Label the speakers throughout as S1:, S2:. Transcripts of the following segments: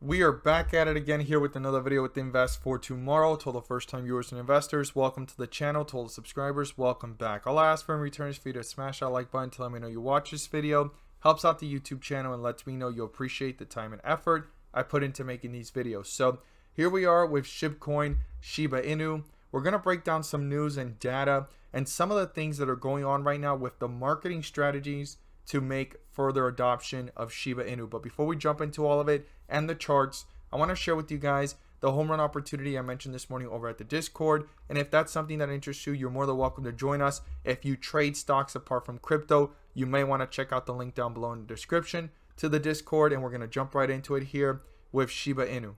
S1: We are back at it again here with another video with Invest for Tomorrow. To all the first time viewers and investors, welcome to the channel. To all the subscribers, welcome back. All I ask for in return is for you to smash that like button to let me know you watch this video. Helps out the YouTube channel and lets me know you appreciate the time and effort I put into making these videos. So here we are with Shib Coin, Shiba Inu. We're going to break down some news and data and some of the things that are going on right now with the marketing strategies to make further adoption of Shiba Inu. But before we jump into all of it and the charts, I want to share with you guys the home run opportunity I mentioned this morning over at the Discord. And if that's something that interests you, you're more than welcome to join us. If you trade stocks apart from crypto, you may want to check out the link down below in the description to the Discord. And we're going to jump right into it here with Shiba Inu.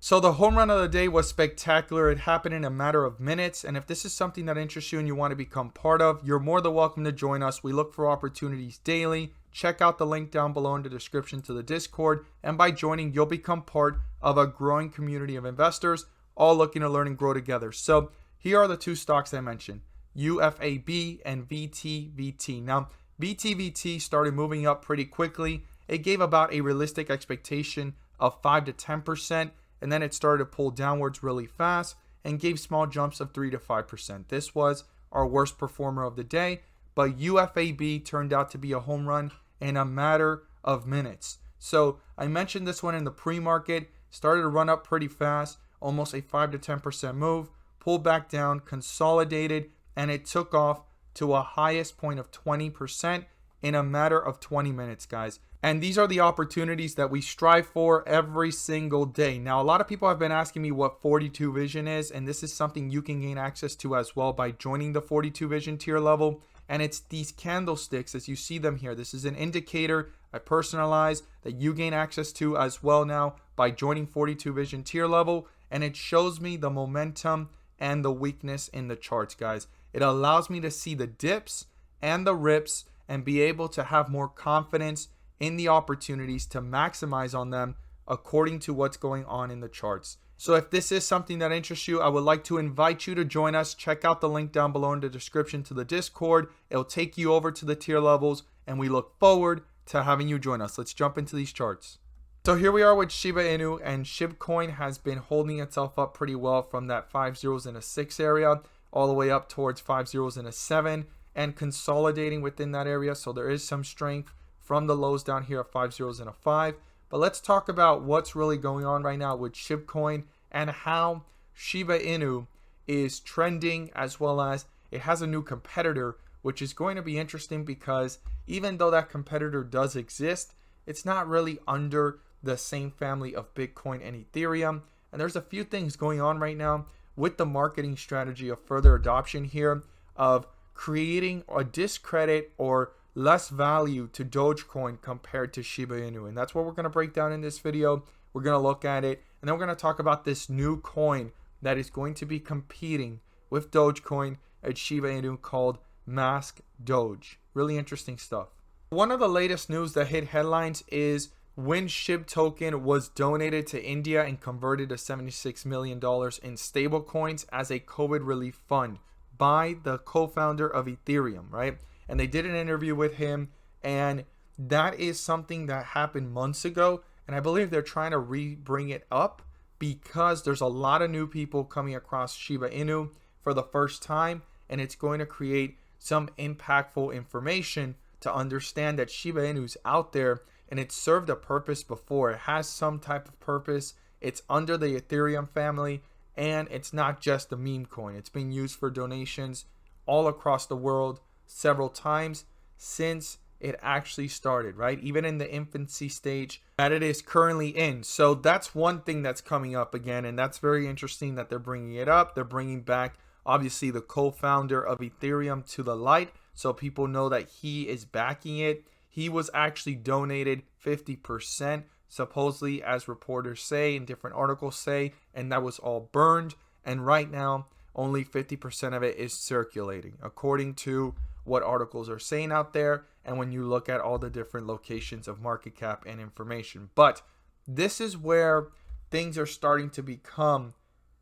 S1: So the home run of the day was spectacular. It happened in a matter of minutes. And if this is something that interests you and you want to become part of, you're more than welcome to join us. We look for opportunities daily. Check out the link down below in the description to the Discord. And by joining, you'll become part of a growing community of investors, all looking to learn and grow together. So here are the two stocks I mentioned, UFAB and VTVT. Now, VTVT started moving up pretty quickly. It gave about a realistic expectation of 5 to 10%. And then it started to pull downwards really fast and gave small jumps of 3 to 5%. This was our worst performer of the day, but UFAB turned out to be a home run in a matter of minutes. So I mentioned this one in the pre-market, started to run up pretty fast, almost a 5 to 10% move, pulled back down, consolidated, and it took off to a highest point of 20% in a matter of 20 minutes, guys. And these are the opportunities that we strive for every single day. Now, a lot of people have been asking me what 42 Vision is, and this is something you can gain access to as well by joining the 42 Vision tier level. And it's these candlesticks as you see them here. This is an indicator I personalize that you gain access to as well now by joining 42 Vision tier level. And it shows me the momentum and the weakness in the charts, guys. It allows me to see the dips and the rips and be able to have more confidence in the opportunities to maximize on them according to what's going on in the charts. So if this is something that interests you, I would like to invite you to join us. Check out the link down below in the description to the Discord. It'll take you over to the tier levels, and we look forward to having you join us. Let's jump into these charts. So here we are with Shiba Inu, and Shib Coin has been holding itself up pretty well from that 5 zeros and a 6 area all the way up towards 5 zeros and a 7 and consolidating within that area. So there is some strength from the lows down here at 5 zeros and a 5. But let's talk about what's really going on right now with Shib Coin and how Shiba Inu is trending, as well as it has a new competitor, which is going to be interesting because even though that competitor does exist, it's not really under the same family of Bitcoin and Ethereum. And there's a few things going on right now with the marketing strategy of further adoption here of creating a discredit or less value to Dogecoin compared to Shiba Inu. And that's what we're going to break down in this video. We're going to look at it, and then we're going to talk about this new coin that is going to be competing with Dogecoin at Shiba Inu called Mask Doge. Really interesting stuff. One of the latest news that hit headlines is when SHIB token was donated to India and converted to $76 million in stable coins as a COVID relief fund by the co-founder of Ethereum, right? And they did an interview with him, and that is something that happened months ago. And I believe they're trying to bring it up because there's a lot of new people coming across Shiba Inu for the first time, and it's going to create some impactful information to understand that Shiba Inu is out there and it served a purpose before. It has some type of purpose. It's under the Ethereum family, and it's not just a meme coin. It's being used for donations all across the world several times since it actually started, right? Even in the infancy stage that it is currently in. So that's one thing that's coming up again, and that's very interesting that they're bringing it up. They're bringing back, obviously, the co-founder of Ethereum to the light, so people know that he is backing it. He was actually donated 50%, supposedly, as reporters say and different articles say, and that was all burned. And right now, only 50% of it is circulating, according to what articles are saying out there, and when you look at all the different locations of market cap and information. But this is where things are starting to become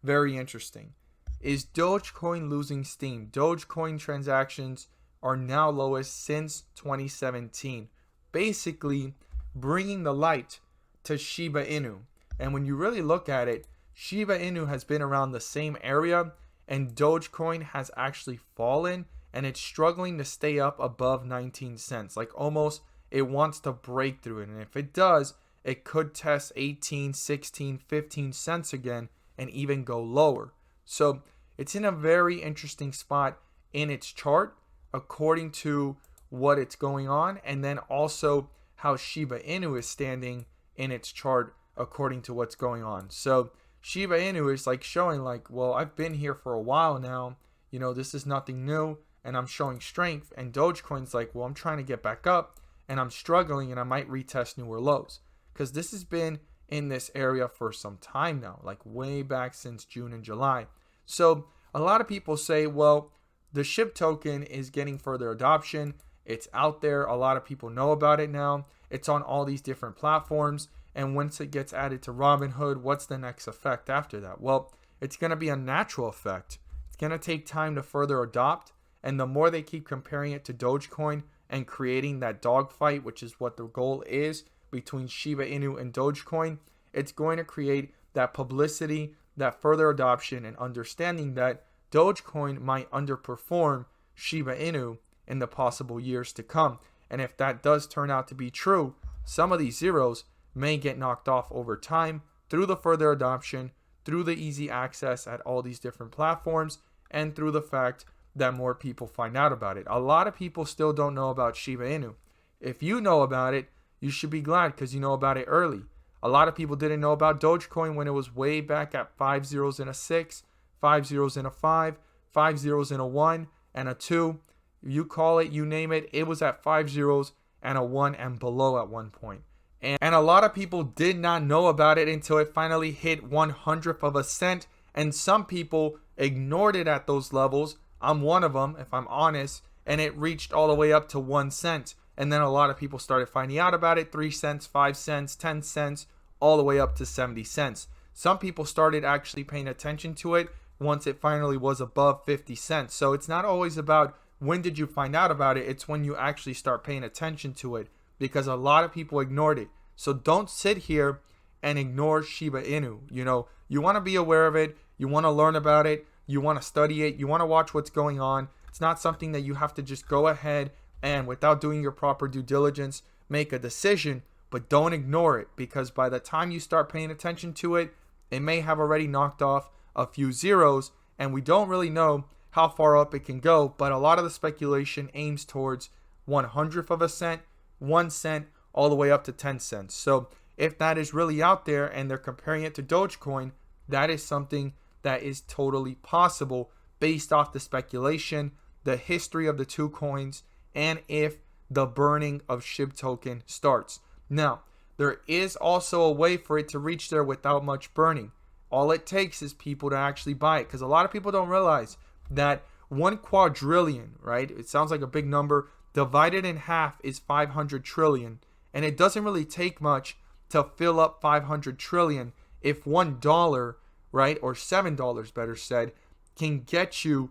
S1: very interesting. Is Dogecoin losing steam? Dogecoin transactions are now lowest since 2017, basically bringing the light to Shiba Inu. And when you really look at it, Shiba Inu has been around the same area, and Dogecoin has actually fallen, and it's struggling to stay up above 19 cents. Like almost it wants to break through it. And if it does, it could test 18, 16, 15 cents again and even go lower. So it's in a very interesting spot in its chart according to what it's going on, and then also how Shiba Inu is standing in its chart according to what's going on. So Shiba Inu is like showing like, well, I've been here for a while now, you know, this is nothing new and I'm showing strength. And Dogecoin's like, well, I'm trying to get back up and I'm struggling and I might retest newer lows, because this has been in this area for some time now, like way back since June and July. So a lot of people say, well, the SHIB token is getting further adoption. It's out there. A lot of people know about it now. It's on all these different platforms. And once it gets added to Robinhood, what's the next effect after that? Well, it's going to be a natural effect. It's going to take time to further adopt. And the more they keep comparing it to Dogecoin and creating that dogfight, which is what the goal is between Shiba Inu and Dogecoin, it's going to create that publicity, that further adoption, and understanding that Dogecoin might underperform Shiba Inu in the possible years to come. And if that does turn out to be true, some of these zeros may get knocked off over time through the further adoption, through the easy access at all these different platforms, and through the fact that more people find out about it. A lot of people still don't know about Shiba Inu. If you know about it, you should be glad because you know about it early. A lot of people didn't know about Dogecoin when it was way back at 5 zeros and a 6, 5 zeros and a 5, 5 zeros and a 1, and a 2. You call it, you name it, it was at 5 zeros and a 1 and below at one point. And a lot of people did not know about it until it finally hit 1/100th of a cent. And some people ignored it at those levels. I'm one of them, if I'm honest. And it reached all the way up to 1 cent. And then a lot of people started finding out about it. 3 cents, 5 cents, 10 cents, all the way up to 70 cents. Some people started actually paying attention to it once it finally was above 50 cents. So it's not always about when did you find out about it. It's when you actually start paying attention to it, because a lot of people ignored it. So don't sit here and ignore Shiba Inu. You know, you want to be aware of it. You want to learn about it. You want to study it. You want to watch what's going on. It's not something that you have to just go ahead and without doing your proper due diligence, make a decision, but don't ignore it, because by the time you start paying attention to it, it may have already knocked off a few zeros, and we don't really know how far up it can go, but a lot of the speculation aims towards 1/100th of a cent, 1 cent, all the way up to 10 cents. So if that is really out there and they're comparing it to Dogecoin, that is something that is totally possible based off the speculation, the history of the two coins, and if the burning of SHIB token starts. Now, there is also a way for it to reach there without much burning. All it takes is people to actually buy it, because a lot of people don't realize that 1 quadrillion, right? It sounds like a big number. Divided in half is 500 trillion. And it doesn't really take much to fill up 500 trillion if $1, right, or $7 better said, can get you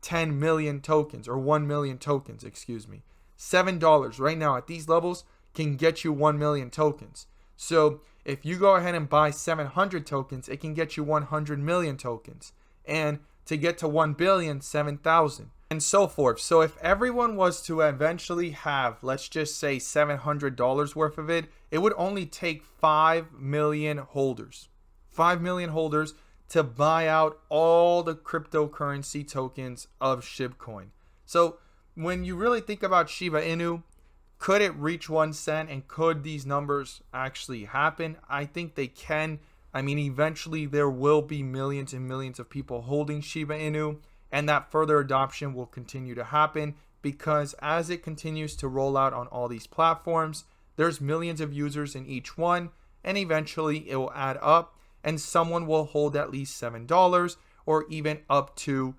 S1: 10 million tokens, or 1 million tokens, excuse me. $7 right now at these levels can get you 1 million tokens. So if you go ahead and buy 700 tokens, it can get you 100 million tokens. And to get to 1 billion, 7,000, and so forth. So if everyone was to eventually have, let's just say $700 worth of it, it would only take 5 million holders. 5 million holders to buy out all the cryptocurrency tokens of SHIB coin. So when you really think about Shiba Inu, could it reach 1 cent, and could these numbers actually happen? I think they can. I mean, eventually there will be millions and millions of people holding Shiba Inu, and that further adoption will continue to happen, because as it continues to roll out on all these platforms, there's millions of users in each one, and eventually it will add up, and someone will hold at least $7 or even up to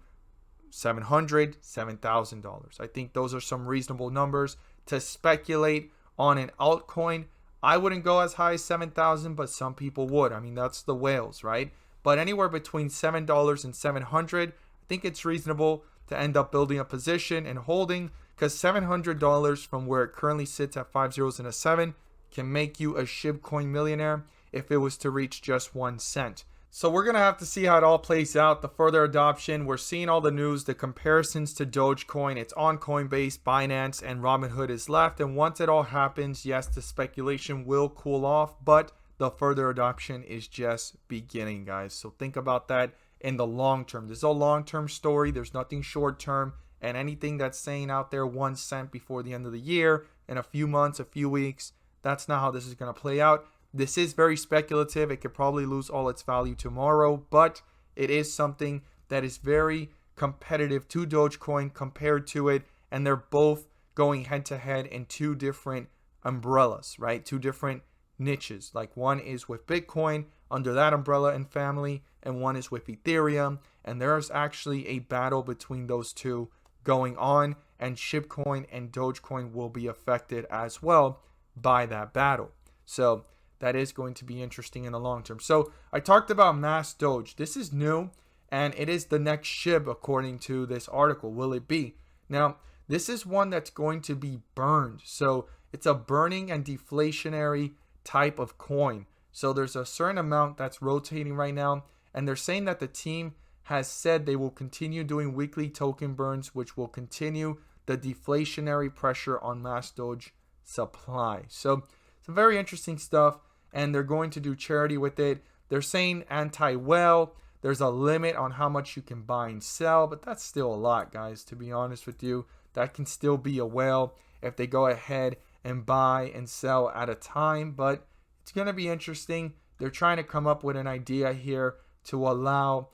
S1: $700, $7,000. I think those are some reasonable numbers to speculate on an altcoin. I wouldn't go as high as 7,000, but some people would. I mean, that's the whales, right? But anywhere between $7 and 700, I think it's reasonable to end up building a position and holding, because $700 from where it currently sits at 5 zeros and a 7 can make you a SHIB coin millionaire. if it was to reach just 1 cent. So we're going to have to see how it all plays out, the further adoption. We're seeing all the news, the comparisons to Dogecoin. It's on Coinbase, Binance, and Robinhood is left. And once it all happens, yes, the speculation will cool off, but the further adoption is just beginning, guys. So think about that in the long term. This is a long-term story. There's nothing short-term. And anything that's saying out there 1 cent before the end of the year, in a few months, a few weeks, that's not how this is going to play out. This is very speculative. It could probably lose all its value tomorrow, but it is something that is very competitive to Dogecoin compared to it, and they're both going head to head in two different umbrellas, right? Two different niches. Like one is with Bitcoin under that umbrella and family, and one is with Ethereum, and there's actually a battle between those two going on, and Shibcoin and Dogecoin will be affected as well by that battle. So that is going to be interesting in the long term. So I talked about Mass Doge. This is new, and it is the next SHIB according to this article. Will it be? Now, this is one that's going to be burned. So it's a burning and deflationary type of coin. So there's a certain amount that's rotating right now, and they're saying that the team has said they will continue doing weekly token burns, which will continue the deflationary pressure on Mass Doge supply. So some very interesting stuff, and they're going to do charity with it. They're saying anti-whale. There's a limit on how much you can buy and sell, but that's still a lot, guys, to be honest with you. That can still be a whale if they go ahead and buy and sell at a time, but it's going to be interesting. They're trying to come up with an idea here to allow,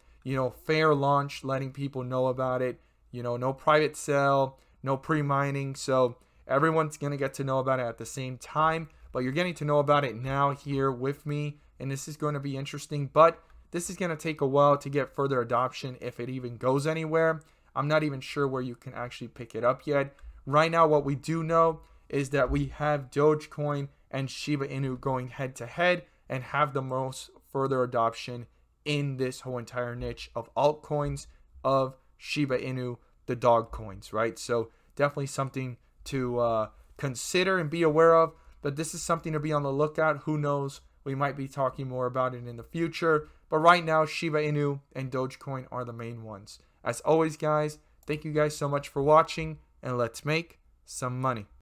S1: fair launch, letting people know about it. No private sale, no pre-mining. So everyone's going to get to know about it at the same time, but you're getting to know about it now here with me, and this is going to be interesting, but this is going to take a while to get further adoption if it even goes anywhere. I'm not even sure where you can actually pick it up yet. Right now, what we do know is that we have Dogecoin and Shiba Inu going head to head and have the most further adoption in this whole entire niche of altcoins of Shiba Inu, the dog coins, right? So definitely something to consider and be aware of, but this is something to be on the lookout. Who knows? We might be talking more about it in the future, but right now Shiba Inu and Dogecoin are the main ones. As always, guys, thank you guys so much for watching, and let's make some money.